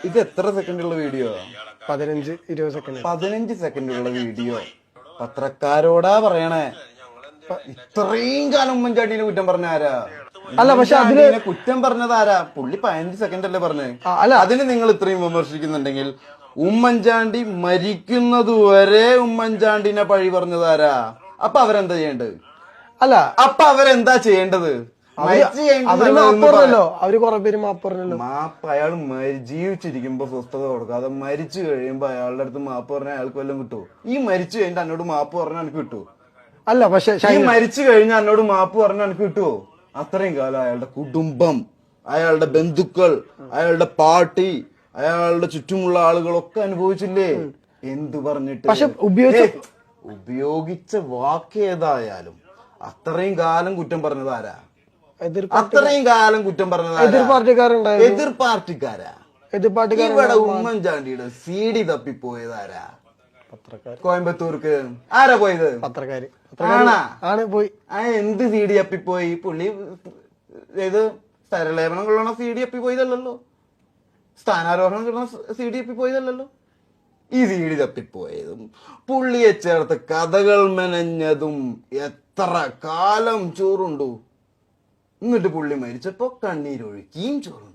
ഇത് എത്ര സെക്കൻഡുള്ള video? 15-20 second. 15 സെക്കൻഡുള്ള video. പത്രക്കാരോടാ പറയണേ. ഇത്രയും കാലം ഉമ്മൻചാണ്ടിനെ കുറ്റം പറഞ്ഞ ആരാ? അല്ല, പക്ഷെ അതില് കുറ്റം പറഞ്ഞത് ആരാ? പുള്ളി 15 സെക്കൻഡ് അല്ലേ പറഞ്ഞേ? അല്ല, അതിന് നിങ്ങൾ ഇത്രയും വിമർശിക്കുന്നുണ്ടെങ്കിൽ ഉമ്മൻചാണ്ടി മരിക്കുന്നതുവരെ ഉമ്മൻചാണ്ടിനെ പഴി പറഞ്ഞതാരാ? അപ്പൊ അവരെന്താ ചെയ്യേണ്ടത്? അല്ല, അപ്പൊ അവരെന്താ ചെയ്യേണ്ടത്? അവര് മാപ്പ് പറഞ്ഞല്ലോ. അവര് കുറെ പേര് മാപ്പ് പറഞ്ഞല്ലോ. മാപ്പ് അയാൾ ജീവിച്ചിരിക്കുമ്പോ സ്വസ്ഥത കൊടുക്കാതെ മരിച്ചു കഴിയുമ്പോ അയാളുടെ അടുത്ത് മാപ്പ് പറഞ്ഞാൽ അയാൾക്ക് വല്ലതും കിട്ടുമോ? ഈ മരിച്ചു കഴിഞ്ഞിട്ട് എന്നോട് മാപ്പ് പറഞ്ഞാൽ എനിക്ക് കിട്ടുമോ? അല്ല, പക്ഷെ ഈ മരിച്ചു കഴിഞ്ഞാൽ എന്നോട് മാപ്പ് പറഞ്ഞാൽ എനിക്ക് കിട്ടുമോ? അത്രയും കാലം അയാളുടെ കുടുംബം, അയാളുടെ ബന്ധുക്കൾ, അയാളുടെ പാർട്ടി, അയാളുടെ ചുറ്റുമുള്ള ആളുകളൊക്കെ അനുഭവിച്ചില്ലേ? എന്ത് പറഞ്ഞിട്ട്? പക്ഷെ ഉപയോഗിച്ച വാക്ക് ഏതായാലും അത്രയും കാലം കുറ്റം പറഞ്ഞത് ആരാ? അത്രയും കാലം കുറ്റം പറഞ്ഞത് എതിർ പാർട്ടിക്കാരുണ്ടായിരുന്നു. എതിർ പാർട്ടിക്കാരാ? എതിർ പാർട്ടിക്കാർ ഇവിടെ ഉമ്മൻചാണ്ടിയുടെ CD തപ്പിപ്പോയതാരാ? പത്രക്കാർ. കോയമ്പത്തൂർക്ക് ആരാ പോയത്? പത്രക്കാര് ആണ് പോയി. എന്ത് CD തപ്പിപ്പോയി? പുള്ളി ഏത് സ്ഥലലേപനം കൊള്ളണ CD തപ്പിപ്പോയതല്ലോ, സ്ഥാനാരോഹണം കൊള്ളണ CD തപ്പിപ്പോയതല്ലോ. ഈ CD തപ്പിപ്പോയതും പുള്ളിയെ ചേർത്ത് കഥകൾ മെനഞ്ഞതും എത്ര കാലം ചോറുണ്ടു. എന്നിട്ട് പുള്ളി മരിച്ചപ്പോ കണ്ണീരൊഴുക്കിയും ചോറുണ്ടു.